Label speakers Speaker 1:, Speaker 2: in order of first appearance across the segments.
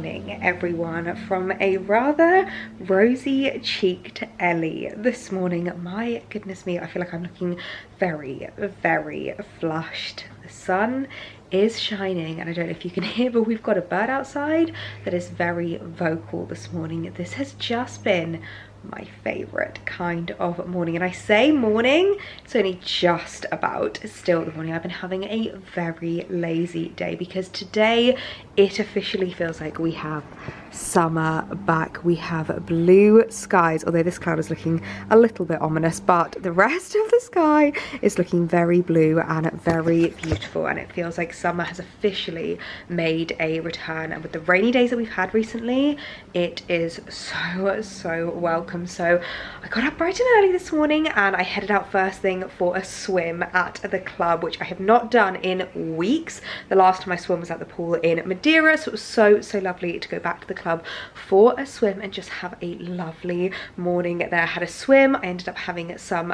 Speaker 1: morning, everyone, from a rather rosy-cheeked Ellie this morning. My goodness me, I feel like I'm looking very, very flushed. The sun is shining and I don't know if you can hear, but we've got a bird outside that is very vocal this morning. This has just been my favorite kind of morning, and I say morning, it's only just about still the morning. I've been having a very lazy day because today it officially feels like we have summer back. We have blue skies, although this cloud is looking a little bit ominous, but the rest of the sky is looking very blue and very beautiful, and it feels like summer has officially made a return. And with the rainy days that we've had recently, it is so welcome. So I got up bright and early this morning and I headed out first thing for a swim at the club, which I have not done in weeks. The last time I swam was at the pool in Madeira, so it was so lovely to go back to the club for a swim and just have a lovely morning there. I had a swim. I ended up having some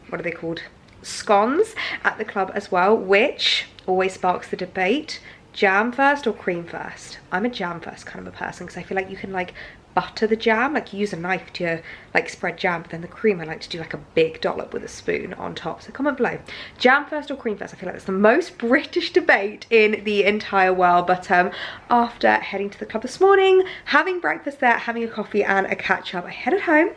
Speaker 1: what are they called, scones at the club as well, which always sparks the debate: jam first or cream first? I'm a jam first kind of a person because I feel like you can like butter the jam, like you use a knife to like spread jam, but then the cream I like to do like a big dollop with a spoon on top. So comment below, jam first or cream first? I feel like that's the most British debate in the entire world. But after heading to the club this morning, having breakfast there, having a coffee and a catch up, I headed home.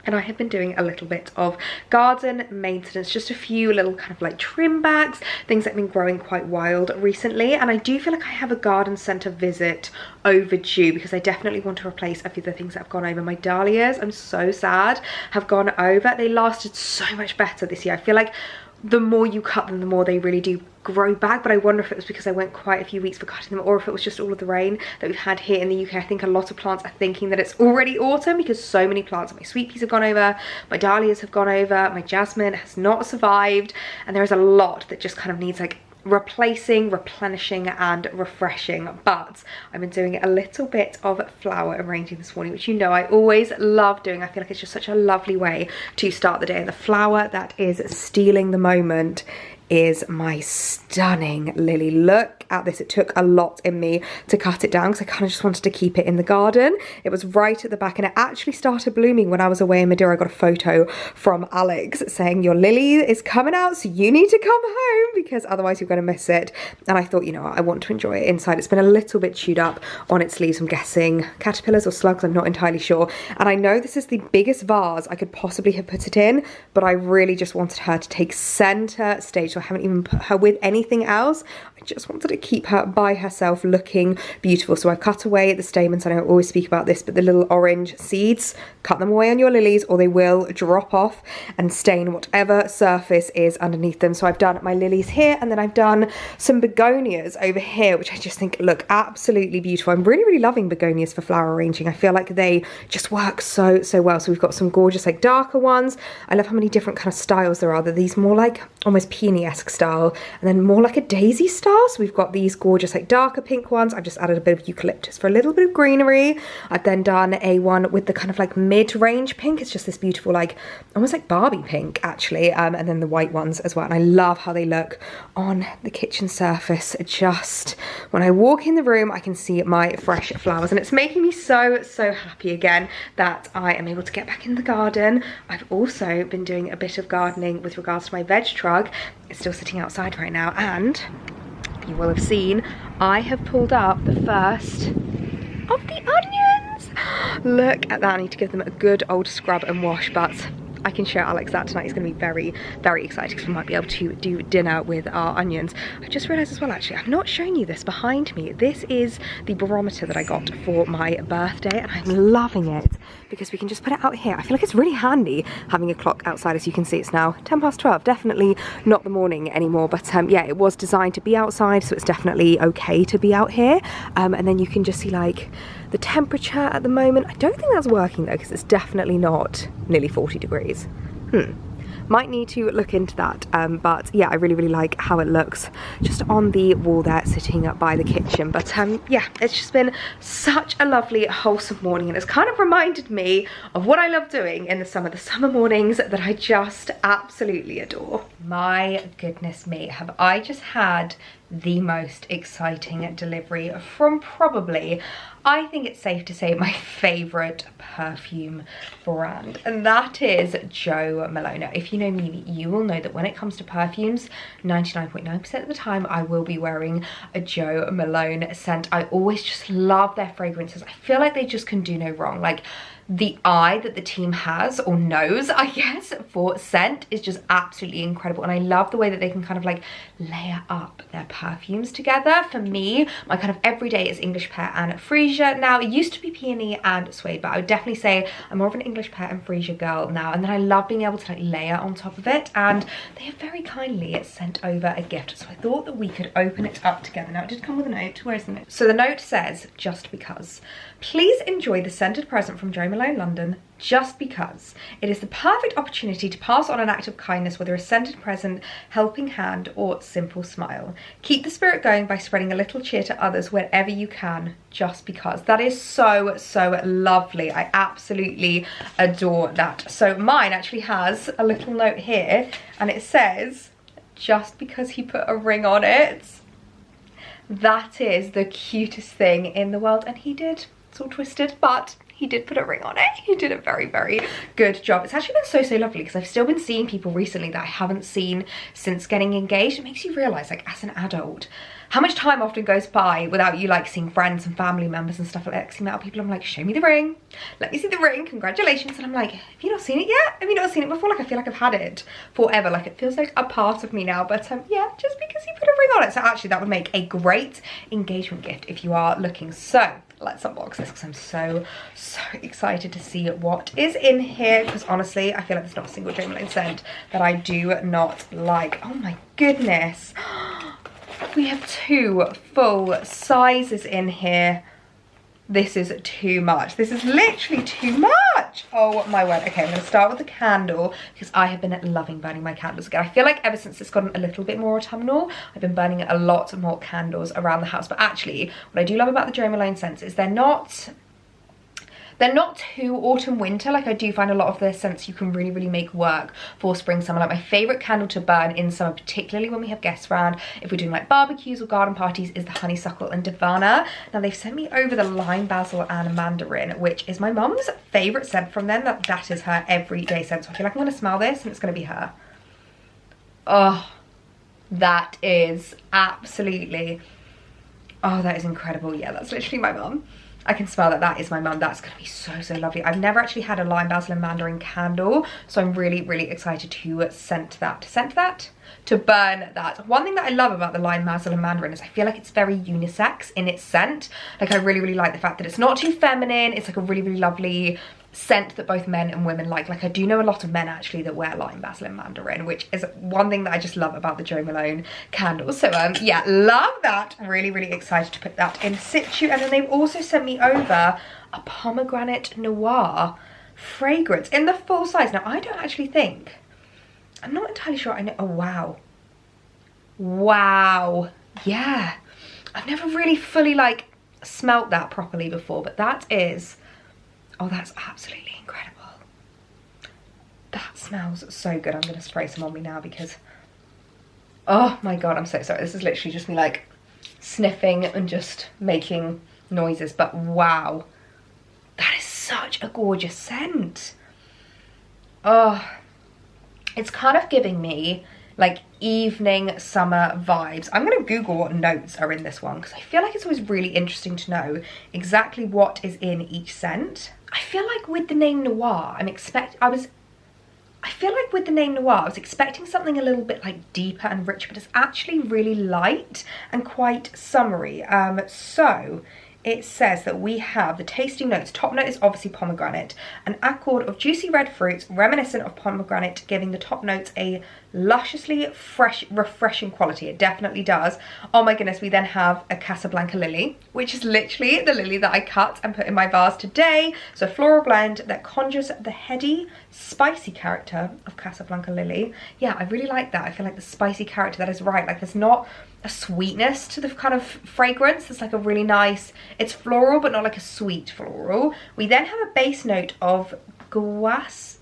Speaker 1: And I have been doing a little bit of garden maintenance, just a few little kind of like trim backs, things that have been growing quite wild recently. And I do feel like I have a garden centre visit overdue because I definitely want to replace a few of the things that have gone over. My dahlias, I'm so sad, have gone over. They lasted so much better this year. I feel like the more you cut them, the more they really do grow back, but I wonder if it was because I went quite a few weeks for cutting them, or if it was just all of the rain that we've had here in the UK. I think a lot of plants are thinking that it's already autumn because so many plants, my sweet peas have gone over, my dahlias have gone over, my jasmine has not survived, and there is a lot that just kind of needs like replacing, replenishing and refreshing. But I've been doing a little bit of flower arranging this morning, which you know I always love doing. I feel like it's just such a lovely way to start the day, and the flower that is stealing the moment is my stunning lily. Look at this. It took a lot in me to cut it down because I kind of just wanted to keep it in the garden. It was right at the back and it actually started blooming when I was away in Madeira. I got a photo from Alex saying, your lily is coming out, so you need to come home because otherwise you're going to miss it. And I thought, you know, I want to enjoy it inside. It's been a little bit chewed up on its leaves. I'm guessing caterpillars or slugs, I'm not entirely sure. And I know this is the biggest vase I could possibly have put it in, but I really just wanted her to take center stage. So I haven't even put her with anything else. I just wanted to keep her by herself looking beautiful. So I cut away the stamens. I know I always speak about this, but the little orange seeds, cut them away on your lilies or they will drop off and stain whatever surface is underneath them. So I've done my lilies here, and then I've done some begonias over here, which I just think look absolutely beautiful. I'm really loving begonias for flower arranging. I feel like they just work so well. So we've got some gorgeous like darker ones. I love how many different kind of styles there are. These more like almost peony-esque style, and then more like a daisy style. So we've got these gorgeous like darker pink ones. I've just added a bit of eucalyptus for a little bit of greenery. I've then done a one with the kind of like mid-range pink. It's just this beautiful like almost like Barbie pink actually, and then the white ones as well. And I love how they look on the kitchen surface. Just when I walk in the room I can see my fresh flowers, and it's making me so happy again that I am able to get back in the garden. I've also been doing a bit of gardening with regards to my veg truck. It's still sitting outside right now, and you will have seen I have pulled up the first of the onions. Look at that. I need to give them a good old scrub and wash, but I can show Alex that tonight. He's going to be very excited because we might be able to do dinner with our onions. I just realised as well, actually, I've not shown you this behind me. This is the barometer that I got for my birthday, and I'm loving it because we can just put it out here. I feel like it's really handy having a clock outside. As you can see, it's now 12:10. Definitely not the morning anymore, but yeah, it was designed to be outside, so it's definitely okay to be out here. And then you can just see like the temperature at the moment. I don't think that's working though, because it's definitely not nearly 40 degrees. Might need to look into that, but yeah, I really like how it looks just on the wall there sitting up by the kitchen. But yeah, it's just been such a lovely wholesome morning, and it's kind of reminded me of what I love doing in the summer mornings that I just absolutely adore. My goodness me, have I just had the most exciting delivery from probably, I think it's safe to say, my favourite perfume brand, and that is Jo Malone. Now, if you know me, you will know that when it comes to perfumes, 99.9% of the time I will be wearing a Jo Malone scent. I always just love their fragrances. I feel like they just can do no wrong. Like, the eye that the team has, or nose, I guess, for scent is just absolutely incredible. And I love the way that they can kind of like layer up their perfumes together. For me, my kind of everyday is English Pear and Freesia. Now, it used to be Peony and Suede, but I would definitely say I'm more of an English Pear and Freesia girl now. And then I love being able to like layer on top of it. And they have very kindly sent over a gift. So I thought that we could open it up together. Now, it did come with a note. Where is the note? So the note says, just because. Please enjoy the scented present from Jo Malone London, just because. It is the perfect opportunity to pass on an act of kindness, whether a scented present, helping hand, or simple smile. Keep the spirit going by spreading a little cheer to others wherever you can, just because. That is so, so lovely. I absolutely adore that. So mine actually has a little note here, and it says, just because he put a ring on it. That is the cutest thing in the world, and he did. It's all twisted, but he did put a ring on it. He did a very, very good job. It's actually been so, so lovely, because I've still been seeing people recently that I haven't seen since getting engaged. It makes you realise, like, as an adult, how much time often goes by without you like seeing friends and family members and stuff like that. Seeing out people, I'm like, show me the ring, let me see the ring, congratulations. And I'm like, have you not seen it yet? Have you not seen it before? Like, I feel like I've had it forever. Like, it feels like a part of me now. But yeah, just because he put a ring on it. So actually that would make a great engagement gift if you are looking. So let's unbox this, because I'm so, so excited to see what is in here, because honestly, I feel like there's not a single Jo Malone scent that I do not like. Oh my goodness. We have 2 full sizes in here. This is too much. This is literally too much. Oh my word. Okay, I'm going to start with the candle, because I have been loving burning my candles again. I feel like ever since it's gotten a little bit more autumnal, I've been burning a lot more candles around the house. But actually, what I do love about the Jo Malone scents is they're not too autumn winter. Like, I do find a lot of their scents you can really, really make work for spring, summer. Like, my favorite candle to burn in summer, particularly when we have guests around, if we're doing like barbecues or garden parties, is the honeysuckle and divana. Now, they've sent me over the lime basil and mandarin, which is my mum's favorite scent from them. That is her everyday scent. So I feel like I'm gonna smell this and it's gonna be her. Oh, that is absolutely, oh, that is incredible. Yeah, that's literally my mum. I can smell that. That is my mum. That's going to be so, so lovely. I've never actually had a lime basil and mandarin candle, so I'm really, really excited to scent that. To burn that. One thing that I love about the lime basil and mandarin is I feel like it's very unisex in its scent. Like, I really, really like the fact that it's not too feminine. It's like a really, really lovely scent that both men and women like. Like, I do know a lot of men actually that wear lime basil and mandarin, which is one thing that I just love about the Jo Malone candles. So yeah, love that. Really, really excited to put that in situ. And then they've also sent me over a pomegranate noir fragrance in the full size. Now, I don't actually think, I'm not entirely sure I know. Oh wow, wow, yeah, I've never really fully like smelt that properly before, but that is, oh, that's absolutely incredible. That smells so good. I'm gonna spray some on me now, because, oh my god, I'm so sorry. This is literally just me like sniffing and just making noises, but wow, that is such a gorgeous scent. Oh, it's kind of giving me like evening summer vibes. I'm gonna Google what notes are in this one, because I feel like it's always really interesting to know exactly what is in each scent. I feel like with the name Noir, I was expecting something a little bit like deeper and richer, but it's actually really light and quite summery. So it says that we have the tasting notes. Top note is obviously pomegranate, an accord of juicy red fruits reminiscent of pomegranate, giving the top notes a lusciously fresh, refreshing quality. It definitely does. Oh my goodness, we then have a Casablanca lily, which is literally the lily that I cut and put in my vase today. So a floral blend that conjures the heady, spicy character of Casablanca lily. Yeah, I really like that. I feel like the spicy character, that is right. Like, there's not a sweetness to the kind of fragrance. It's like a really nice, it's floral, but not like a sweet floral. We then have a base note of guas,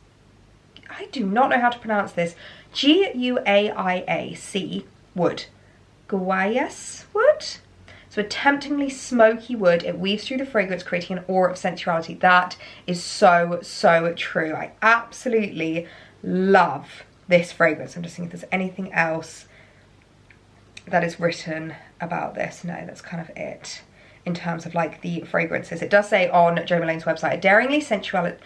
Speaker 1: I do not know how to pronounce this, Guaiac wood. guayas wood. So a temptingly smoky wood. It weaves through the fragrance, creating an aura of sensuality. That is so, so true. I absolutely love this fragrance. I'm just thinking if there's anything else that is written about this. No, that's kind of it in terms of like the fragrances. It does say on Jo Malone's website, daringly sensuality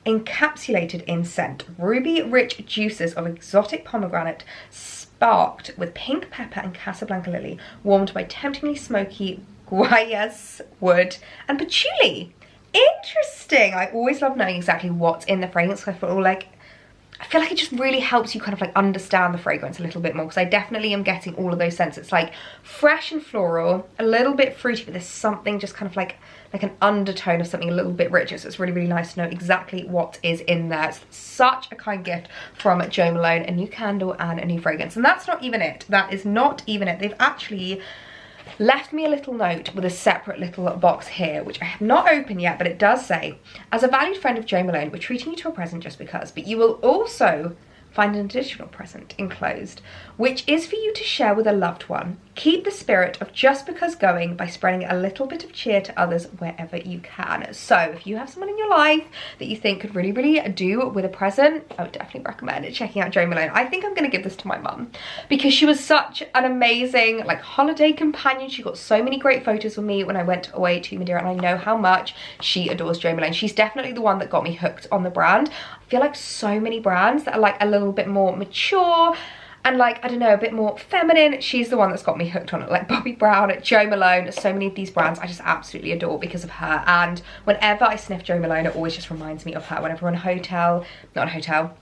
Speaker 1: encapsulated in scent. Ruby rich juices of exotic pomegranate sparked with pink pepper and Casablanca lily, warmed by temptingly smoky guayas wood and patchouli. Interesting. I always love knowing exactly what's in the fragrance. I feel like it just really helps you kind of like understand the fragrance a little bit more, because I definitely am getting all of those scents. It's like fresh and floral, a little bit fruity, but there's something just kind of like an undertone of something a little bit richer. So it's really, really nice to know exactly what is in there. It's such a kind gift from Jo Malone, a new candle and a new fragrance. And that's not even it. That is not even it. They've actually left me a little note with a separate little box here, which I have not opened yet, but it does say, as a valued friend of Jo Malone, we're treating you to a present just because, but you will also find an additional present enclosed, which is for you to share with a loved one. Keep the spirit of just because going by spreading a little bit of cheer to others wherever you can. So if you have someone in your life that you think could really, really do with a present, I would definitely recommend checking out Jo Malone. I think I'm going to give this to my mum because she was such an amazing like holiday companion. She got so many great photos with me when I went away to Madeira, and I know how much she adores Jo Malone. She's definitely the one that got me hooked on the brand. I feel like so many brands that are like a little bit more mature and like, I don't know, a bit more feminine, she's the one that's got me hooked on it. Like Bobbi Brown, Jo Malone, so many of these brands I just absolutely adore because of her. And whenever I sniff Jo Malone, it always just reminds me of her. Whenever we're in a hotel, not a hotel,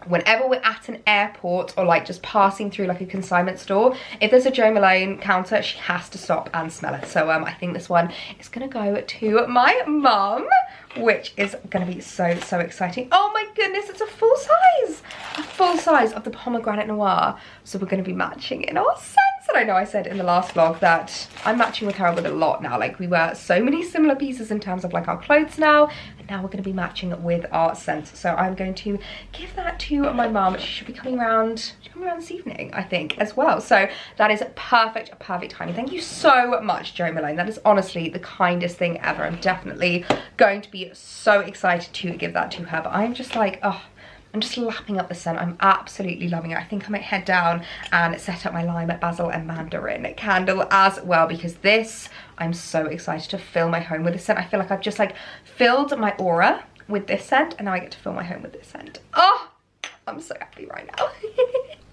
Speaker 1: whenever we're at an airport or like just passing through like a consignment store, if there's a Jo Malone counter, she has to stop and smell it. So I think this one is gonna go to my mum, which is gonna be so, so exciting. Oh my goodness, it's a full size of the pomegranate noir. So we're gonna be matching in our scents. And I know I said in the last vlog that I'm matching with her with a lot now. Like we wear so many similar pieces in terms of like our clothes now, and now we're gonna be matching with our scents. So I'm going to give that to my mum. She should be coming around this evening, I think, as well. So that is perfect timing. Thank you so much, Jo Malone. That is honestly the kindest thing ever. I'm definitely going to be so excited to give that to her. But I'm just like, oh, I'm just lapping up the scent. I'm absolutely loving it. I think I might head down and set up my lime, basil and mandarin candle as well, because this, I'm so excited to fill my home with this scent. I feel like I've just like filled my aura with this scent, and now I get to fill my home with this scent. Oh, I'm so happy right now.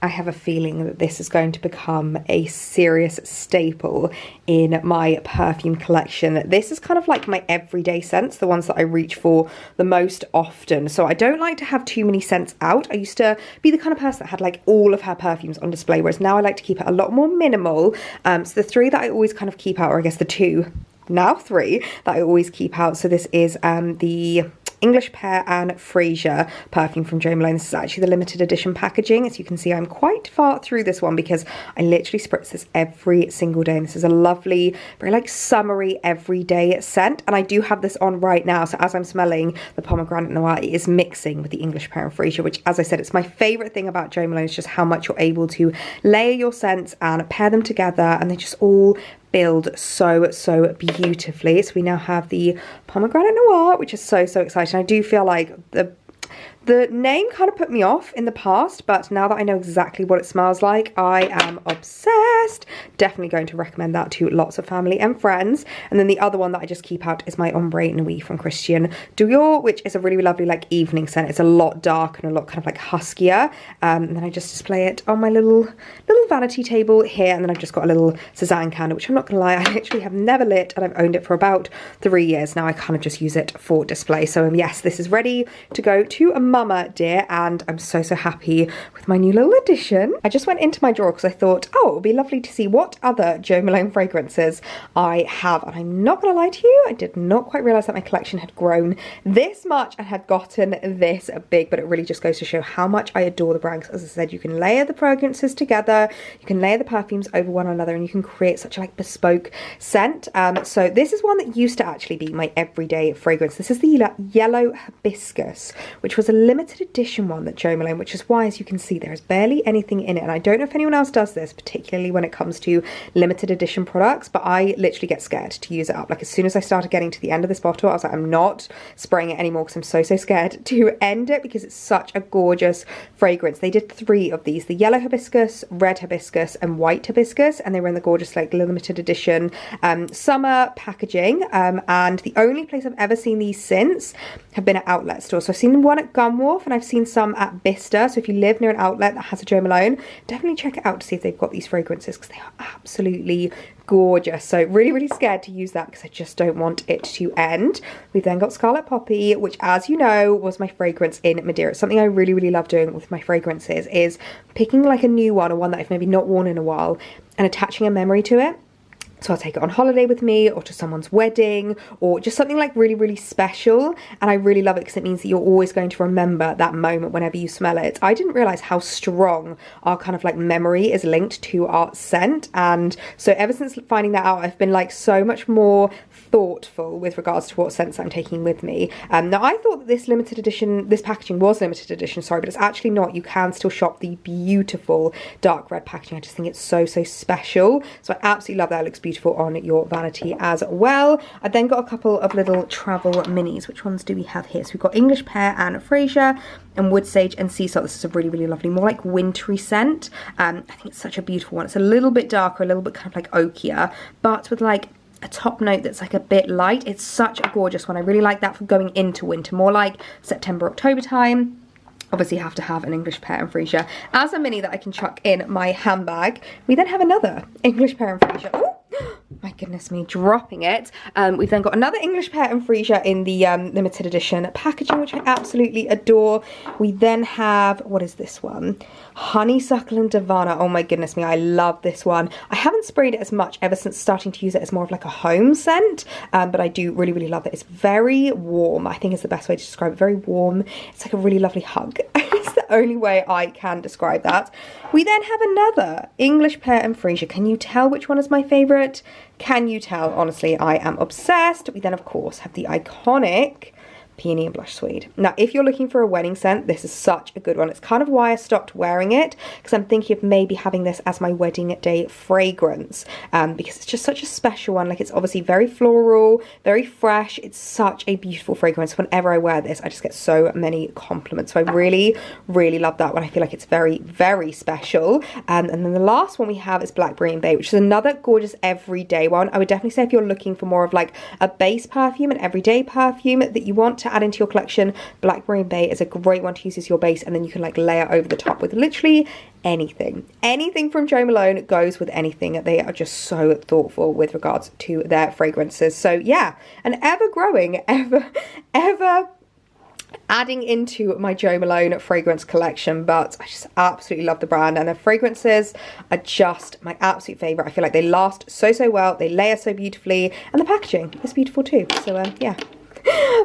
Speaker 1: I have a feeling that this is going to become a serious staple in my perfume collection. This is kind of like my everyday scents, the ones that I reach for the most often. So I don't like to have too many scents out. I used to be the kind of person that had like all of her perfumes on display, whereas now I like to keep it a lot more minimal. So the three that I always kind of keep out, or I guess the two, now three, that I always keep out. So this is the English Pear and Fraser perfume from Jo Malone. This is actually the limited edition packaging. As you can see, I'm quite far through this one because I literally spritz this every single day. And this is a lovely, very like summery everyday scent. And I do have this on right now. So as I'm smelling the pomegranate noir, it is mixing with the English Pear and Fraser, which, as I said, it's my favorite thing about Jo Malone is just how much you're able to layer your scents and pair them together, and they just all build so, so beautifully. So we now have the pomegranate noir, which is so, so exciting. I do feel like the name kind of put me off in the past, but now that I know exactly what it smells like, I am obsessed. Definitely going to recommend that to lots of family and friends. And then the other one that I just keep out is my Ombre Nuit from Christian Dior, which is a really lovely like evening scent. It's a lot darker and a lot kind of like huskier. And then I just display it on my little vanity table here. And then I've just got a little Cezanne candle, which I'm not gonna lie, I literally have never lit, and I've owned it for about 3 years now. I kind of just use it for display. So yes, this is ready to go to a mama dear, and I'm so, so happy with my new little addition. I just went into my drawer because I thought, oh, it would be lovely to see what other Jo Malone fragrances I have. And I'm not gonna lie to you, I did not quite realize that my collection had grown this much and had gotten this big, but it really just goes to show how much I adore the brand. As I said, you can layer the fragrances together, you can layer the perfumes over one another, and you can create such a like bespoke scent. So this is one that used to actually be my everyday fragrance. This is the Yellow Hibiscus, which was a limited edition one that Jo Malone, which is why, as you can see, there is barely anything in it. And I don't know if anyone else does this, particularly when it comes to limited edition products, but I literally get scared to use it up. Like, as soon as I started getting to the end of this bottle, I was like, I'm not spraying it anymore because I'm so scared to end it, because it's such a gorgeous fragrance. They did 3 of these, the yellow hibiscus, red hibiscus, and white hibiscus, and they were in the gorgeous like limited edition summer packaging. And the only place I've ever seen these since have been at outlet stores. So I've seen one at Gunwharf, and I've seen some at Bicester. So if you live near an outlet that has a Jo Malone, definitely check it out to see if they've got these fragrances, because they are absolutely gorgeous. So really scared to use that because I just don't want it to end. We've then got Scarlet Poppy, which, as you know, was my fragrance in Madeira. It's something I really love doing with my fragrances, is picking like a new one, or one that I've maybe not worn in a while, and attaching a memory to it. So I'll take it on holiday with me, or to someone's wedding, or just something like really special. And I really love it because it means that you're always going to remember that moment whenever you smell it. I didn't realize how strong our kind of like memory is linked to our scent. And so ever since finding that out, I've been like so much more thoughtful with regards to what scents I'm taking with me. Now I thought that this packaging was limited edition, sorry, but it's actually not. You can still shop the beautiful dark red packaging. I just think it's so special. So I absolutely love that. It looks beautiful on your vanity as well. I then got a couple of little travel minis. Which ones do we have here? So we've got English Pear and Freesia, and Wood Sage and Sea Salt. This is a really lovely, more like wintry scent. I think it's such a beautiful one. It's a little bit darker, a little bit kind of like oakier, but with like a top note that's like a bit light. It's such a gorgeous one. I really like that for going into winter, more like September, October time. Obviously have to have an English Pear and Freesia as a mini that I can chuck in my handbag. We then have another English Pear and Freesia. Oh, my goodness me, dropping it. We've then got another English Pear and Freesia in the limited edition packaging, which I absolutely adore. We then have, what is this one? Honeysuckle and Divana. Oh my goodness me, I love this one. I haven't sprayed it as much ever since starting to use it as more of like a home scent, but I do really love it. It's very warm, I think is the best way to describe it. Very warm. It's like a really lovely hug. It's the only way I can describe that. We then have another English Pear and Freesia. Can you tell which one is my favourite? Can you tell? Honestly, I am obsessed. We then, of course, have the iconic Peony and Blush Suede. Now, if you're looking for a wedding scent, this is such a good one. It's kind of why I stopped wearing it, because I'm thinking of maybe having this as my wedding day fragrance, because it's just such a special one. Like, it's obviously very floral, very fresh. It's such a beautiful fragrance. Whenever I wear this, I just get so many compliments. So I really love that one. I feel like it's very special. And then the last one we have is Blackberry and Bay, which is another gorgeous everyday one. I would definitely say if you're looking for more of like a base perfume, an everyday perfume that you want to add into your collection, Blackberry and Bay is a great one to use as your base, and then you can like layer over the top with literally anything. Anything from Jo Malone goes with anything. They are just so thoughtful with regards to their fragrances. So yeah, an ever growing, ever adding into my Jo Malone fragrance collection, but I just absolutely love the brand, and their fragrances are just my absolute favourite. I feel like they last so well, they layer so beautifully, and the packaging is beautiful too. So yeah.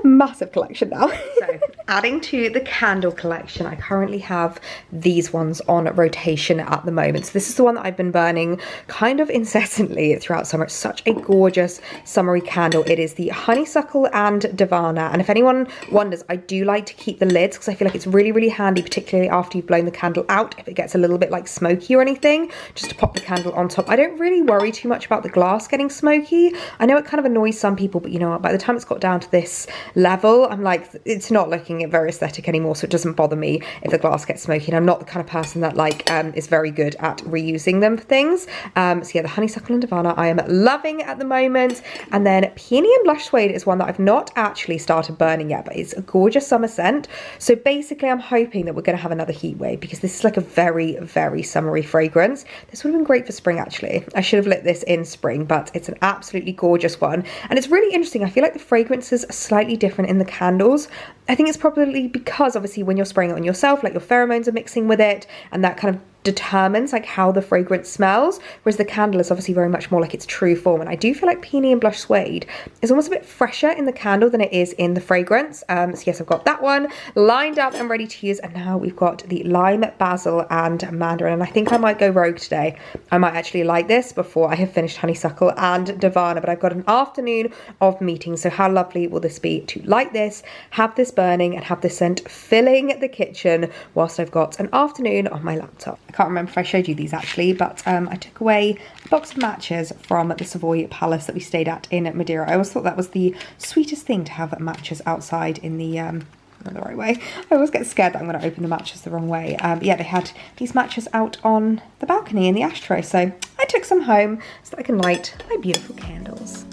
Speaker 1: Massive collection now. So adding to the candle collection, I currently have these ones on rotation at the moment. So this is the one that I've been burning kind of incessantly throughout summer. It's such a gorgeous summery candle. It is the Honeysuckle and Divana, and if anyone wonders, I do like to keep the lids because I feel like it's really handy, particularly after you've blown the candle out, if it gets a little bit like smoky or anything, just to pop the candle on top. I don't really worry too much about the glass getting smoky. I know it kind of annoys some people, but you know what, by the time it's got down to this level, I'm like, it's not looking very aesthetic anymore, so it doesn't bother me if the glass gets smoky, and I'm not the kind of person that like is very good at reusing them for things. So yeah, the Honeysuckle and Divana I am loving at the moment, and then Peony and Blush Suede is one that I've not actually started burning yet, but it's a gorgeous summer scent. So basically I'm hoping that we're going to have another heat wave, because this is like a very summery fragrance. This would have been great for spring actually. I should have lit this in spring, but it's an absolutely gorgeous one, and it's really interesting. I feel like the fragrances are slightly different in the candles. I think it's probably because obviously when you're spraying it on yourself, like your pheromones are mixing with it, and that kind of determines like how the fragrance smells, whereas the candle is obviously very much more like its true form. And I do feel like Peony and Blush Suede is almost a bit fresher in the candle than it is in the fragrance. So yes, I've got that one lined up and ready to use, and now we've got the Lime, Basil and Mandarin, and I think I might go rogue today. I might actually light this before I have finished Honeysuckle and Divana, but I've got an afternoon of meetings, so how lovely will this be to light this, have this burning and have this scent filling the kitchen whilst I've got an afternoon on my laptop. I can't remember if I showed you these actually, but I took away a box of matches from the Savoy Palace that we stayed at in Madeira. I always thought that was the sweetest thing to have matches outside in the not the right way. I always get scared that I'm going to open the matches the wrong way. Yeah, they had these matches out on the balcony in the ashtray, so I took some home so that I can light my beautiful candles.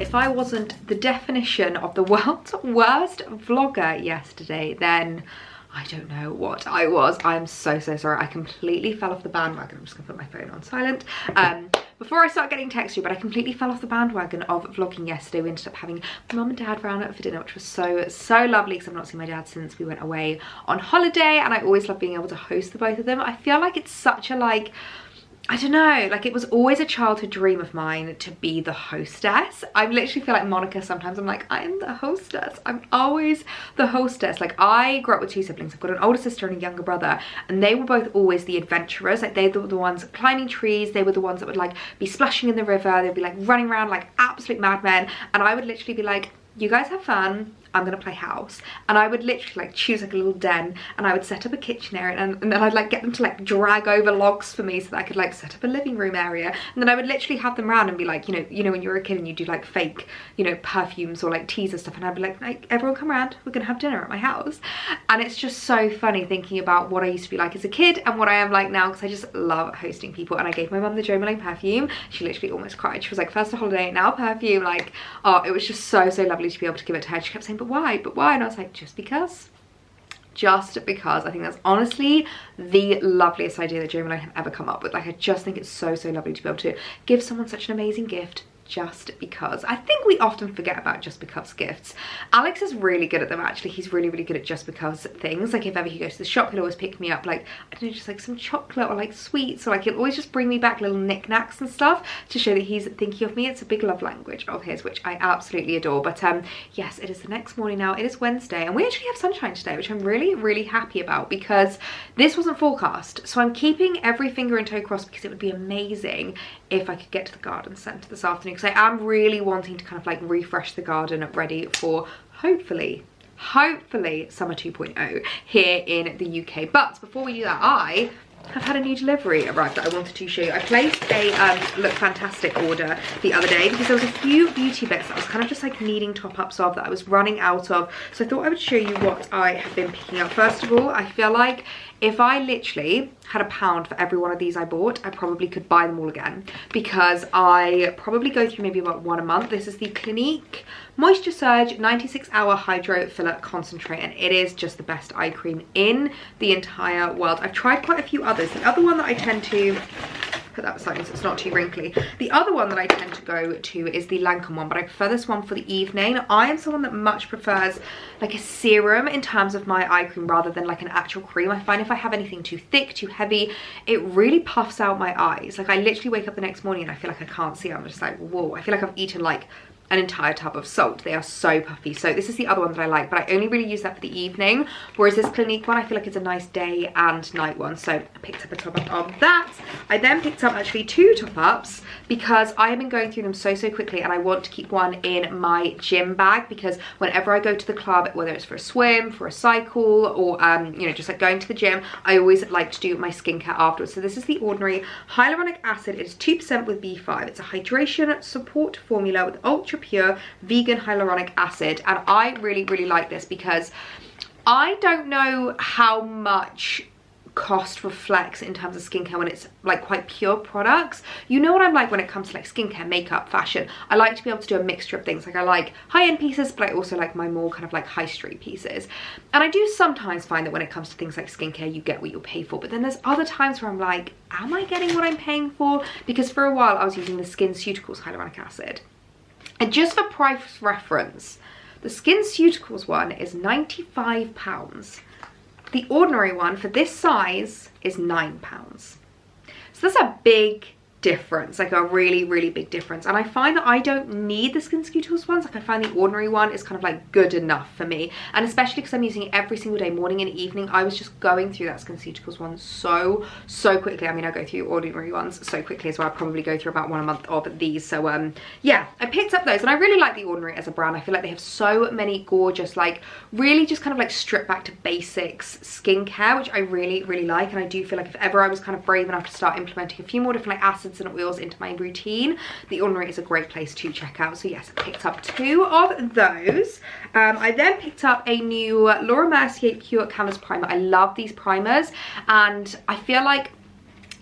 Speaker 1: If I wasn't the definition of the world's worst vlogger yesterday, then I don't know what I was. I'm so sorry. I completely fell off the bandwagon. I'm just gonna put my phone on silent before I start getting texted, but I completely fell off the bandwagon of vlogging yesterday. We ended up having my mum and dad round for dinner, which was so lovely, because I've not seen my dad since we went away on holiday, and I always love being able to host the both of them. I feel like it's such a like, I don't know, like it was always a childhood dream of mine to be the hostess. I literally feel like Monica sometimes. I'm like, I'm the hostess. I'm always the hostess. Like, I grew up with two siblings. I've got an older sister and a younger brother, and they were both always the adventurers. Like, they were the ones climbing trees. They were the ones that would like be splashing in the river. They'd be like running around like absolute madmen, and I would literally be like, you guys have fun, I'm gonna play house. And I would literally like choose like a little den, and I would set up a kitchen area, and then I'd like get them to like drag over logs for me so that I could like set up a living room area. And then I would literally have them around and be like, you know when you're a kid and you do like fake, you know, perfumes or like teaser stuff, and I'd be like everyone come around, we're gonna have dinner at my house. And it's just so funny thinking about what I used to be like as a kid and what I am like now, because I just love hosting people. And I gave my mum the Jo Malone perfume. She literally almost cried. She was like, first a holiday, now perfume. Like, oh, it was just so lovely to be able to give it to her. She kept saying, but why? And I was like, just because. I think that's honestly the loveliest idea that Jo Malone have ever come up with. Like, I just think it's so lovely to be able to give someone such an amazing gift just because. I think we often forget about just because gifts. Alex is really good at them, actually. He's really good at just because things. Like, if ever he goes to the shop, he'll always pick me up like, I don't know, just like some chocolate or like sweets, or like he'll always just bring me back little knickknacks and stuff to show that he's thinking of me. It's a big love language of his, which I absolutely adore. But yes, it is the next morning now. It is Wednesday, and we actually have sunshine today, which I'm really happy about, because this wasn't forecast. So I'm keeping every finger and toe crossed, because it would be amazing if I could get to the garden centre this afternoon, because I am really wanting to kind of like refresh the garden ready for hopefully summer 2.0 here in the UK. But before we do that, I have had a new delivery arrive that I wanted to show you. I placed a Look Fantastic order the other day because there was a few beauty bits that I was kind of just like needing top-ups of that I was running out of. So I thought I would show you what I have been picking up. First of all, I feel like if I literally had £1 for every one of these I bought, I probably could buy them all again, because I probably go through maybe about one a month. This is the Clinique Moisture Surge 96-hour Hydro Filler Concentrate, and it is just the best eye cream in the entire world. I've tried quite a few others. The other one that I tend to put that beside me so it's not too wrinkly. The other one that I tend to go to is the Lancome one, but I prefer this one for the evening. I am someone that much prefers like a serum in terms of my eye cream rather than like an actual cream. I find if I have anything too thick, too heavy, it really puffs out my eyes. Like, I literally wake up the next morning and I feel like I can't see. I'm just like, whoa, I feel like I've eaten like an entire tub of salt. They are so puffy. So this is the other one that I like, but I only really use that for the evening, whereas this Clinique one I feel like it's a nice day and night one. So I picked up a top up of that. I then picked up actually 2 top ups because I have been going through them so quickly, and I want to keep one in my gym bag, because whenever I go to the club, whether it's for a swim, for a cycle, or you know, just like going to the gym, I always like to do my skincare afterwards. So this is the Ordinary Hyaluronic Acid. It is 2% with B5. It's a hydration support formula with ultra pure vegan hyaluronic acid, and I really like this because I don't know how much cost reflects in terms of skincare when it's like quite pure products. You know what I'm like when it comes to like skincare, makeup, fashion. I like to be able to do a mixture of things. Like I like high-end pieces, but I also like my more kind of like high street pieces. And I do sometimes find that when it comes to things like skincare, you get what you pay for. But then there's other times where I'm like, am I getting what I'm paying for? Because for a while I was using the SkinCeuticals hyaluronic acid. And just for price reference, the SkinCeuticals one is £95. The ordinary one for this size is £9. So that's a big difference, like a really, really big difference. And I find that I don't need the SkinCeuticals ones. Like I find the ordinary one is kind of like good enough for me. And especially because I'm using it every single day, morning and evening, I was just going through that SkinCeuticals one so quickly. I mean, I go through ordinary ones so quickly as well. I probably go through about one a month of these. So yeah, I picked up those and I really like the ordinary as a brand. I feel like they have so many gorgeous, like really just kind of like stripped back to basics skincare, which I really, really like. And I do feel like if ever I was kind of brave enough to start implementing a few more different like acids and oils into my routine, the ordinary is a great place to check out. So yes, I picked up 2 of those. I then picked up a new Laura Mercier Pure Canvas Primer. I love these primers and I feel like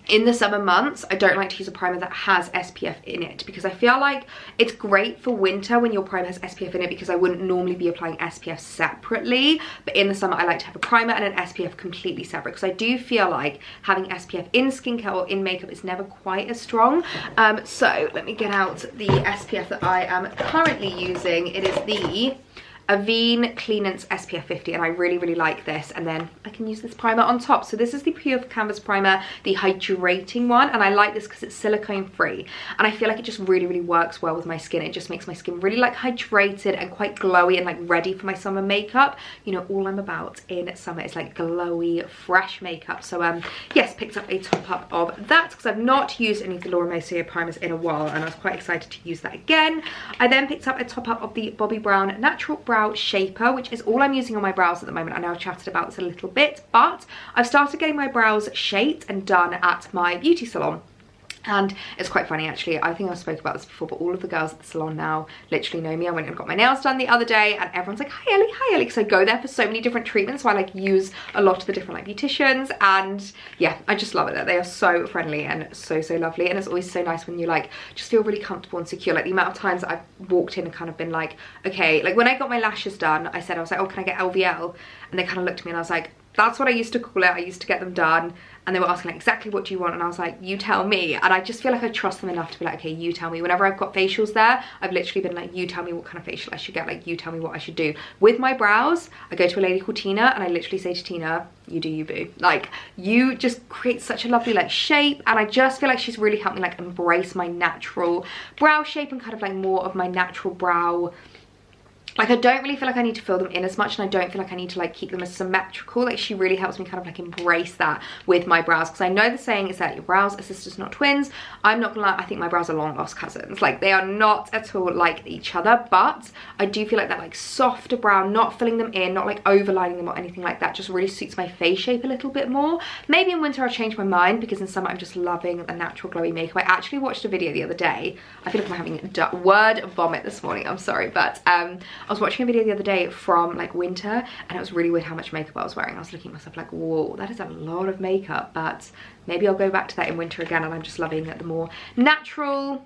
Speaker 1: in the summer months, I don't like to use a primer that has SPF in it because I feel like it's great for winter when your primer has SPF in it because I wouldn't normally be applying SPF separately. But in the summer, I like to have a primer and an SPF completely separate because I do feel like having SPF in skincare or in makeup is never quite as strong. So let me get out the SPF that I am currently using. It is the Avene Cleanance SPF 50 and I really, really like this. And then I can use this primer on top. So this is the Pure Canvas Primer, the hydrating one. And I like this because it's silicone free. And I feel like it just really, really works well with my skin. It just makes my skin really like hydrated and quite glowy and like ready for my summer makeup. You know, all I'm about in summer is like glowy, fresh makeup. So yes, picked up a top up of that because I've not used any of the Laura Mercier primers in a while and I was quite excited to use that again. I then picked up a top up of the Bobbi Brown Natural Brow Shaper, which is all I'm using on my brows at the moment. I know I've chatted about this a little bit, but I've started getting my brows shaped and done at my beauty salon. And it's quite funny actually, I think I spoke about this before, but all of the girls at the salon now literally know me. I went and got my nails done the other day and everyone's like, hi Ellie, hi Ellie, because I go there for so many different treatments, so I like use a lot of the different like beauticians, and yeah, I just love it. They are so friendly and so lovely, and it's always so nice when you like just feel really comfortable and secure. Like the amount of times that I've walked in and kind of been like, okay, like when I got my lashes done, I was like, oh, can I get LVL? And they kind of looked at me and I was like, that's what I used to call it. I used to get them done and they were asking like, exactly what do you want? And I was like, you tell me. And I just feel like I trust them enough to be like, okay, you tell me. Whenever I've got facials there, I've literally been like, you tell me what kind of facial I should get. Like, you tell me what I should do. With my brows, I go to a lady called Tina and I literally say to Tina, you do you, boo. Like, you just create such a lovely like shape, and I just feel like she's really helped me like embrace my natural brow shape and kind of like more of my natural brow. Like, I don't really feel like I need to fill them in as much, and I don't feel like I need to like keep them as symmetrical. Like, she really helps me kind of like embrace that with my brows, because I know the saying is that your brows are sisters, not twins. I'm not gonna lie, I think my brows are long lost cousins. Like, they are not at all like each other, but I do feel like that like softer brow, not filling them in, not like overlining them or anything like that, just really suits my face shape a little bit more. Maybe in winter I'll change my mind, because in summer I'm just loving a natural glowy makeup. I actually watched a video the other day. I feel like I'm having word vomit this morning, I'm sorry, but I was watching a video the other day from like winter, and it was really weird how much makeup I was wearing. I was looking at myself like, whoa, that is a lot of makeup, but maybe I'll go back to that in winter again, and I'm just loving the more natural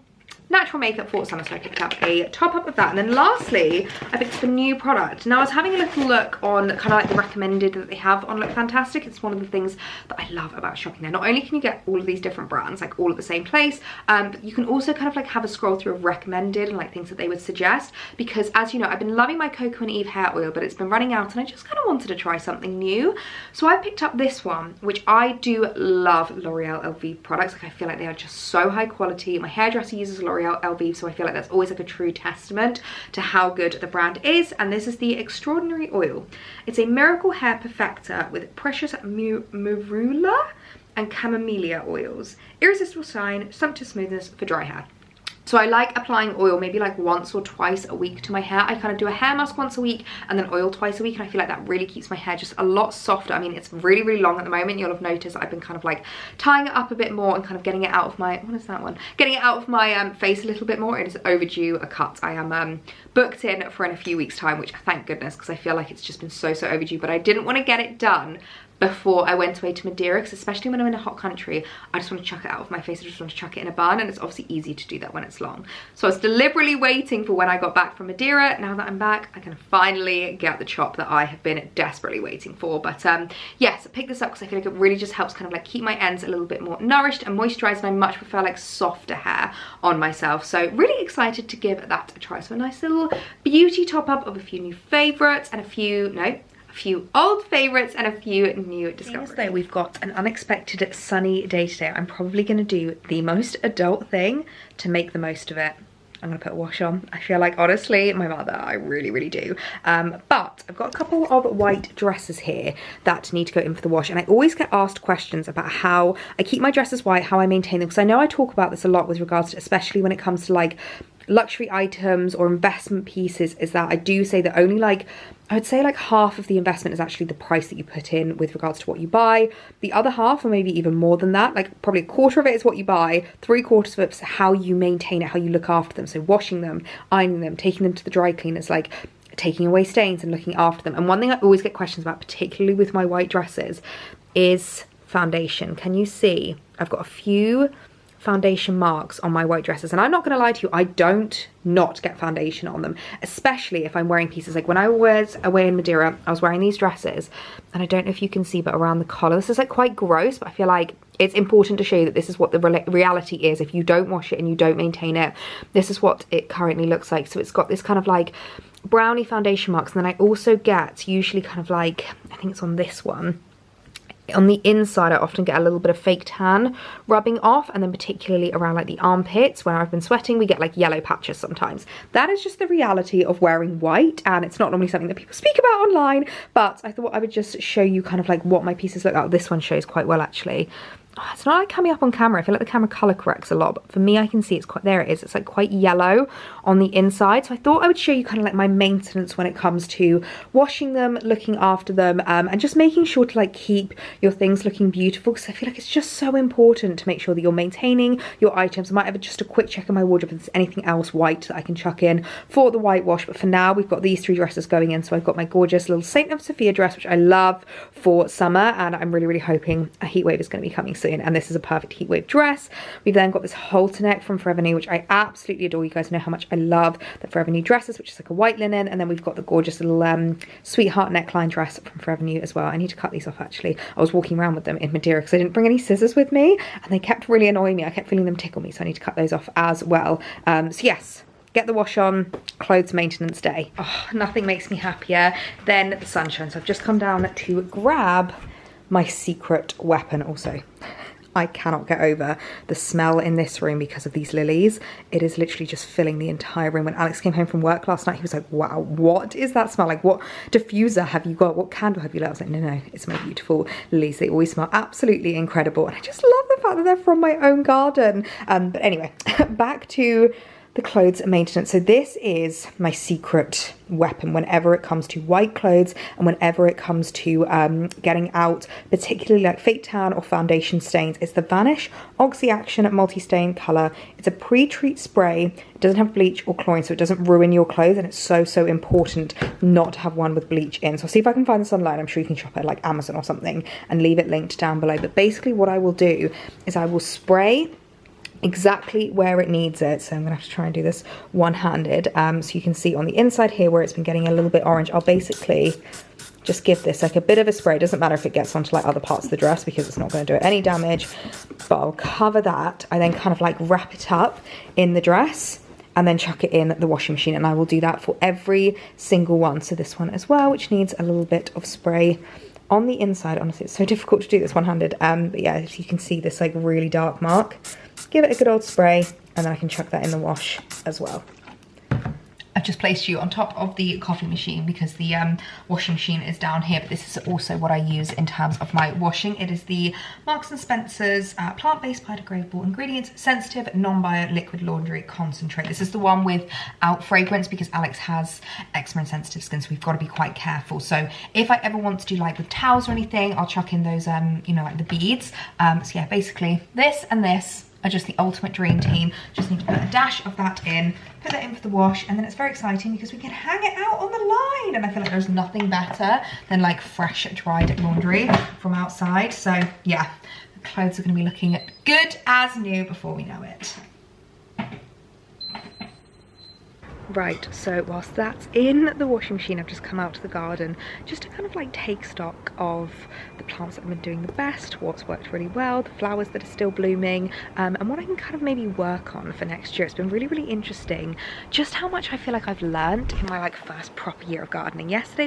Speaker 1: makeup for summer. So I picked up a top up of that, and then lastly I picked up a new product. Now I was having a little look on kind of like the recommended that they have on Look Fantastic. It's one of the things that I love about shopping there. Not only can you get all of these different brands like all at the same place, but you can also kind of like have a scroll through of recommended and like things that they would suggest, because as you know, I've been loving my Coco and Eve hair oil, but it's been running out and I just kind of wanted to try something new. So I picked up this one, which I do love L'Oreal LV products. Like, I feel like they are just so high quality. My hairdresser uses L'Oreal LV, so I feel like that's always like a true testament to how good the brand is. And this is the Extraordinary Oil. It's a miracle hair perfector with precious marula and camellia oils, irresistible shine, sumptuous smoothness for dry hair. So I like applying oil maybe like once or twice a week to my hair. I kind of do a hair mask once a week and then oil twice a week, and I feel like that really keeps my hair just a lot softer. I mean, it's really, really long at the moment. You'll have noticed I've been kind of like tying it up a bit more and kind of getting it out of my, what is that one? Getting it out of my face a little bit more. It is overdue a cut. I am booked in for in a few weeks time, which thank goodness, because I feel like it's just been so overdue, but I didn't want to get it done before I went away to Madeira, because especially when I'm in a hot country, I just want to chuck it out of my face. I just want to chuck it in a bun, and it's obviously easy to do that when it's long. So I was deliberately waiting for when I got back from Madeira. Now that I'm back, I can finally get the chop that I have been desperately waiting for. But yes, I picked this up because I feel like it really just helps kind of like keep my ends a little bit more nourished and moisturized, and I much prefer like softer hair on myself. So really excited to give that a try. So a nice little beauty top up of a few new favorites and a few old favorites and a few new discoveries. Though we've got an unexpected sunny day today, I'm probably going to do the most adult thing to make the most of it. I'm gonna put a wash on. I feel like, honestly, my mother, I really do. But I've got a couple of white dresses here that need to go in for the wash, and I always get asked questions about how I keep my dresses white, how I maintain them, because I know I talk about this a lot with regards to, especially when it comes to like luxury items or investment pieces, is that I do say that only like, I would say like half of the investment is actually the price that you put in with regards to what you buy. The other half, or maybe even more than that, like probably a quarter of it is what you buy, 3/4 of it is how you maintain it, how you look after them. So washing them, ironing them, taking them to the dry cleaners, like taking away stains and looking after them. And one thing I always get questions about, particularly with my white dresses, is foundation. Can you see? I've got a few foundation marks on my white dresses, and I'm not gonna lie to you, I don't not get foundation on them, especially if I'm wearing pieces. Like when I was away in Madeira, I was wearing these dresses, and I don't know if you can see, but around the collar, this is like quite gross, but I feel like it's important to show you that this is what the reality is. If you don't wash it and you don't maintain it, this is what it currently looks like. So it's got this kind of like brownie foundation marks, and then I also get usually kind of like, I think it's on this one, on the inside I often get a little bit of fake tan rubbing off, and then particularly around like the armpits where I've been sweating, we get like yellow patches sometimes. That is just the reality of wearing white, and it's not normally something that people speak about online, but I thought I would just show you kind of like what my pieces look like. This one shows quite well actually. Oh, it's not like coming up on camera. I feel like the camera color corrects a lot, but for me I can see it's quite, there it is, it's like quite yellow on the inside. So I thought I would show you kind of like my maintenance when it comes to washing them, looking after them, and just making sure to like keep your things looking beautiful, because I feel like it's just so important to make sure that you're maintaining your items. I might have just a quick check in my wardrobe if there's anything else white that I can chuck in for the whitewash, but for now we've got these 3 dresses going in. So I've got my gorgeous little Saint of Sophia dress, which I love for summer, and I'm really hoping a heat wave is going to be coming soon, and this is a perfect heat wave dress. We've then got this halter neck from Forever New, which I absolutely adore. You guys know how much I love the Forever New dresses, which is like a white linen, and then we've got the gorgeous little sweetheart neckline dress from Forever New as well. I need to cut these off actually. I was walking around with them in Madeira because I didn't bring any scissors with me, and they kept really annoying me. I kept feeling them tickle me, so I need to cut those off as well. So yes, get the wash on, clothes maintenance day. Oh, nothing makes me happier than the sunshine. So I've just come down to grab my secret weapon. Also, I cannot get over the smell in this room because of these lilies. It is literally just filling the entire room. When Alex came home from work last night, he was like, wow, what is that smell? Like, what diffuser have you got? What candle have you lit? I was like, no, it's my beautiful lilies. They always smell absolutely incredible. And I just love the fact that they're from my own garden. But anyway, back to the clothes maintenance. So this is my secret weapon whenever it comes to white clothes, and whenever it comes to getting out particularly like fake tan or foundation stains. It's the Vanish Oxy Action Multi-Stain Colour. It's a pre-treat spray. It doesn't have bleach or chlorine, so it doesn't ruin your clothes, and it's so important not to have one with bleach in. So I'll see if I can find this online. I'm sure you can shop at like Amazon or something and leave it linked down below. But basically what I will do is I will spray exactly where it needs it. So I'm gonna have to try and do this one-handed, so you can see on the inside here where it's been getting a little bit orange. I'll basically just give this like a bit of a spray. It doesn't matter if it gets onto like other parts of the dress because it's not going to do it any damage, but I'll cover that. I then kind of like wrap it up in the dress and then chuck it in the washing machine, and I will do that for every single one. So this one as well, which needs a little bit of spray on the inside. Honestly, it's so difficult to do this one-handed, but yeah, if you can see this like really dark mark, give it a good old spray, and then I can chuck that in the wash as well. I've just placed you on top of the coffee machine because the washing machine is down here, but this is also what I use in terms of my washing. It is the Marks & Spencer's plant-based biodegradable ingredients, sensitive non-bio liquid laundry concentrate. This is the one without fragrance because Alex has eczema and sensitive skin, so we've got to be quite careful. So if I ever want to do like with towels or anything, I'll chuck in those, you know, like the beads. So yeah, basically this and this are just the ultimate dream team. Just need to put a dash of that in, put that in for the wash, and then it's very exciting because we can hang it out on the line. And I feel like there's nothing better than like fresh dried laundry from outside. So yeah, the clothes are gonna be looking good as new before we know it. Right, so whilst that's in the washing machine, I've just come out to the garden just to kind of like take stock of the plants that have been doing the best, what's worked really well, the flowers that are still blooming, and what I can kind of maybe work on for next year. It's been really, really interesting just how much I feel like I've learned in my like first proper year of gardening. Last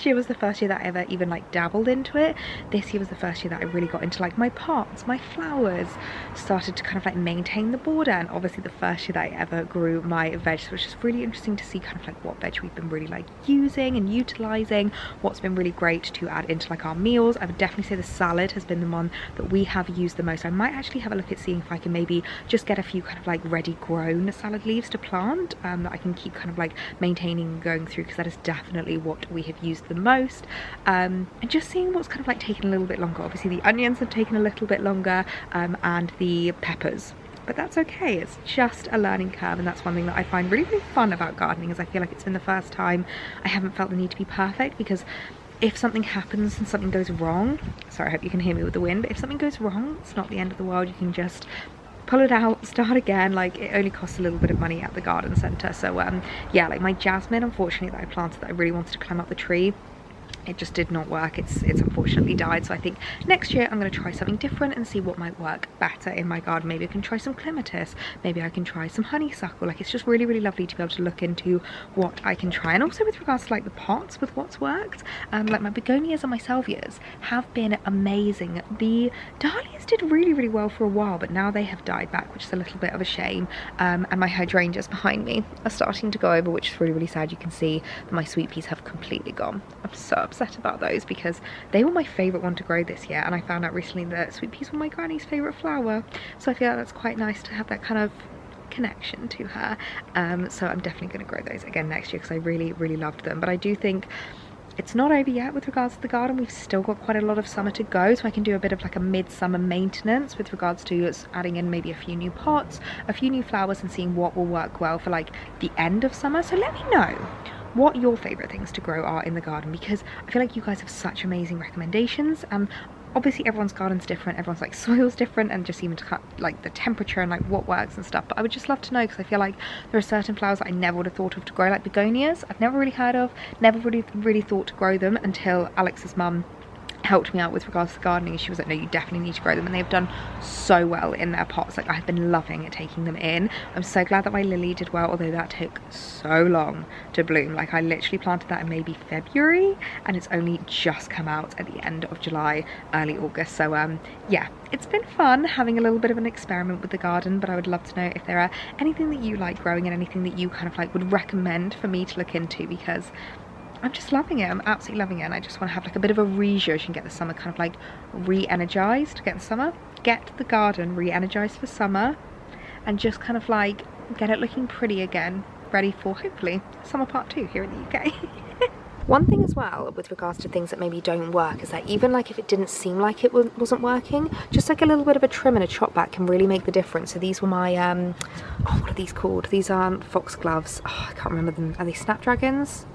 Speaker 1: year was the first year that I ever even like dabbled into it. This year was the first year that I really got into like my pots, my flowers, started to kind of like maintain the border, and obviously the first year that I ever grew my veg. So it's just really interesting to see kind of like what veg we've been really like using and utilizing, what's been really great to add into like our meals. I would definitely say the salad has been the one that we have used the most. I might actually have a look at seeing if I can maybe just get a few kind of like ready grown salad leaves to plant that I can keep kind of like maintaining and going through, because that is definitely what we have used the most. And just seeing what's kind of like taken a little bit longer. Obviously the onions have taken a little bit longer, and the peppers, but that's okay. It's just a learning curve, and that's one thing that I find really, really fun about gardening, is I feel like it's been the first time I haven't felt the need to be perfect, because if something happens and something goes wrong, sorry, I hope you can hear me with the wind, but if something goes wrong, it's not the end of the world. You can just pull it out, start again. Like, it only costs a little bit of money at the garden centre. So yeah, like my jasmine, unfortunately, that I planted that I really wanted to climb up the tree, it just did not work. It's unfortunately died. So I think next year I'm going to try something different and see what might work better in my garden. Maybe I can try some clematis, maybe I can try some honeysuckle. Like, it's just really, really lovely to be able to look into what I can try. And also with regards to like the pots, with what's worked, like my begonias and my salvias have been amazing. The dahlias did really, really well for a while, but now they have died back, which is a little bit of a shame. And my hydrangeas behind me are starting to go over, which is really, really sad. You can see that my sweet peas have completely gone. I'm so upset about those because they were my favorite one to grow this year, and I found out recently that sweet peas were my granny's favorite flower, so I feel like that's quite nice to have that kind of connection to her. So I'm definitely going to grow those again next year because I really, really loved them. But I do think it's not over yet with regards to the garden. We've still got quite a lot of summer to go, so I can do a bit of like a midsummer maintenance with regards to adding in maybe a few new pots, a few new flowers, and seeing what will work well for like the end of summer. So let me know what your favorite things to grow are in the garden, because I feel like you guys have such amazing recommendations. Obviously everyone's garden's different, everyone's like soil's different, and just even to cut like the temperature and like what works and stuff. But I would just love to know, because I feel like there are certain flowers that I never would have thought of to grow, like begonias. I've never really heard of, never really thought to grow them until Alex's mum helped me out with regards to gardening. She was like, no, you definitely need to grow them, and they've done so well in their pots. Like, I've been loving it, taking them in. I'm so glad that my lily did well, although that took so long to bloom. Like, I literally planted that in maybe February, and it's only just come out at the end of July, early August. So yeah, it's been fun having a little bit of an experiment with the garden. But I would love to know if there are anything that you like growing and anything that you kind of like would recommend for me to look into, because I'm just loving it. I'm absolutely loving it, and I just want to have like a bit of a rezhuzh and get the summer kind of like re-energized. Get the garden re-energized for summer, and just kind of like get it looking pretty again, ready for hopefully summer part 2 here in the UK. One thing as well with regards to things that maybe don't work is that even like if it didn't seem like it wasn't working, just like a little bit of a trim and a chop back can really make the difference. So these were my oh, what are these called? These are foxgloves. Oh, I can't remember them. Are they snapdragons?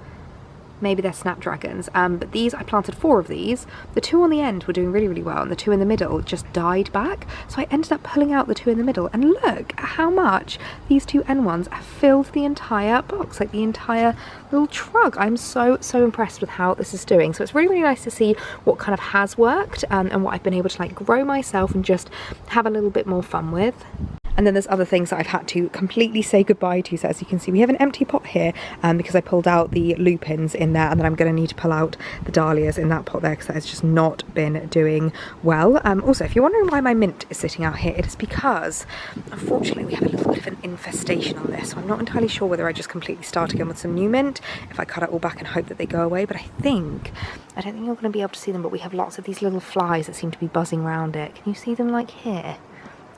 Speaker 1: Maybe they're snapdragons, but these, I planted 4 of these. The 2 on the end were doing really, really well, and the 2 in the middle just died back. So I ended up pulling out the 2 in the middle, and look at how much these 2 end ones have filled the entire box, like the entire little trug. I'm so impressed with how this is doing. So it's really, really nice to see what kind of has worked, and what I've been able to like grow myself and just have a little bit more fun with. And then there's other things that I've had to completely say goodbye to. So as you can see, we have an empty pot here because I pulled out the lupins in there, and then I'm going to need to pull out the dahlias in that pot there because that has just not been doing well. Also, if you're wondering why my mint is sitting out here, it is because unfortunately we have a little bit of an infestation on this. So I'm not entirely sure whether I just completely start again with some new mint, if I cut it all back and hope that they go away. But I don't think you're going to be able to see them, but we have lots of these little flies that seem to be buzzing around it. Can you see them like here?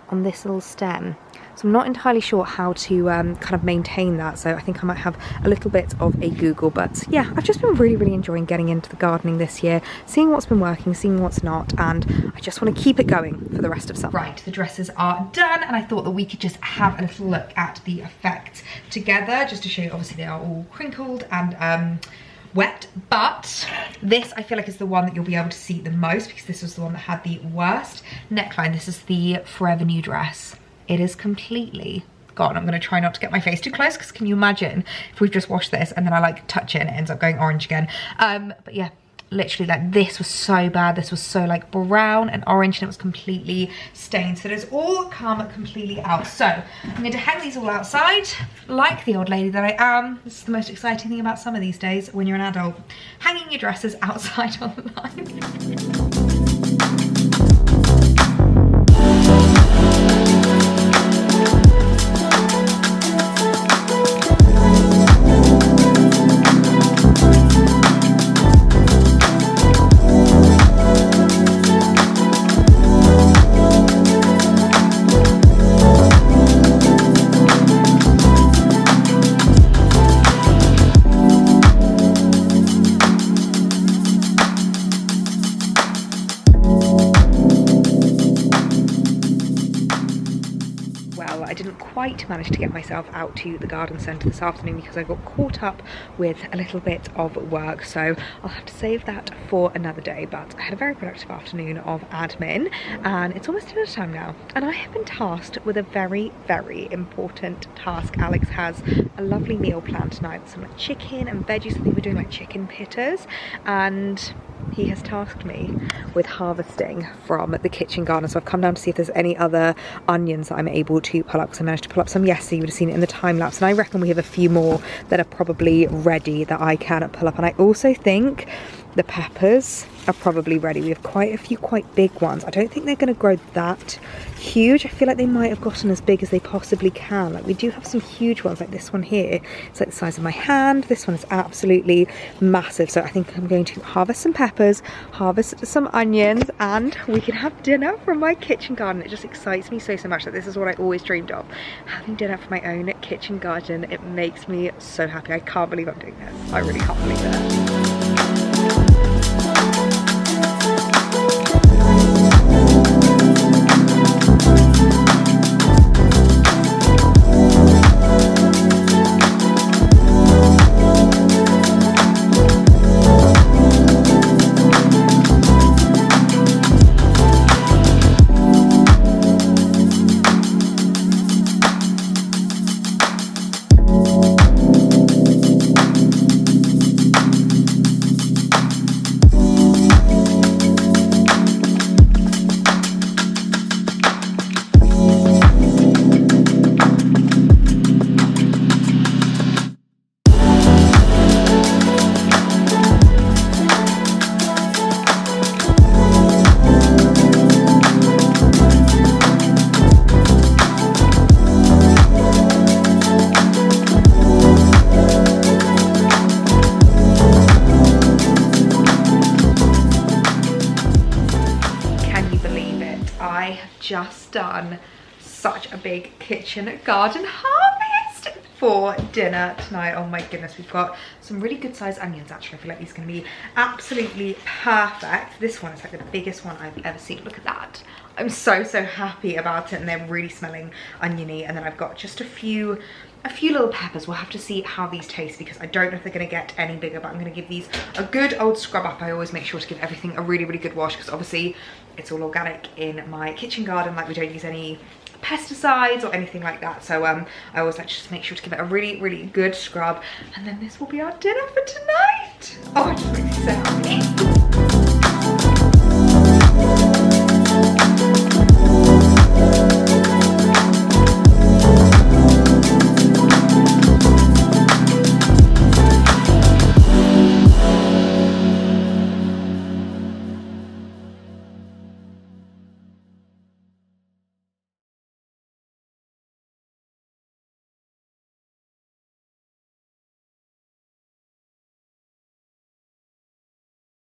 Speaker 1: On this little stem, So I'm not entirely sure how to kind of maintain that, so I think I might have a little bit of a Google. But yeah, I've just been really enjoying getting into the gardening this year, seeing what's been working, seeing what's not, and I just want to keep it going for the rest of summer. Right, the dresses are done, and I thought that we could just have a little look at the effect together, just to show you. Obviously they are all crinkled and wet, but this I feel like is the one that you'll be able to see the most, because this was the one that had the worst neckline. This is the Forever New dress. It is completely gone. I'm going to try not to get my face too close, because can you imagine if we've just washed this and then I like touch it and it ends up going orange again. But yeah, literally, like, this was so bad. This was so like brown and orange, and it was completely stained. So it has all come completely out. So I'm going to hang these all outside like the old lady that I am. This is the most exciting thing about summer these days when you're an adult, hanging your dresses outside on the line. I didn't quite manage to get myself out to the garden centre this afternoon because I got caught up with a little bit of work, so I'll have to save that for another day. But I had a very productive afternoon of admin, and it's almost dinner time now, and I have been tasked with a very important task. Alex has a lovely meal planned tonight with some like chicken and veggies. I think we're doing like chicken pitters, and he has tasked me with harvesting from the kitchen garden. So I've come down to see if there's any other onions that I'm able to pull up, because I managed to pull up some yesterday. You would have seen it in the time lapse, and I reckon we have a few more that are probably ready that I can pull up. And I also think the peppers are probably ready. We have quite a few quite big ones. I don't think they're going to grow that huge. I feel like they might have gotten as big as they possibly can. Like, we do have some huge ones, like this one here. It's like the size of my hand. This one is absolutely massive. So I think I'm going to harvest some peppers, harvest some onions, and we can have dinner from my kitchen garden. It just excites me so much that this is what I always dreamed of, having dinner from my own kitchen garden. It makes me so happy. I can't believe I'm doing this. I really can't believe it. Just done such a big kitchen garden harvest for dinner tonight. Oh my goodness, we've got some really good sized onions. Actually, I feel like these are going to be absolutely perfect. This one is like the biggest one I've ever seen. Look at that. I'm so happy about it, and they're really smelling oniony. And then I've got just a few little peppers. We'll have to see how these taste, because I don't know if they're going to get any bigger, but I'm going to give these a good old scrub up. I always make sure to give everything a really good wash, because obviously it's all organic in my kitchen garden. Like, we don't use any pesticides or anything like that, so I always like to just make sure to give it a really good scrub, and then this will be our dinner for tonight. Oh, I just makes me so happy.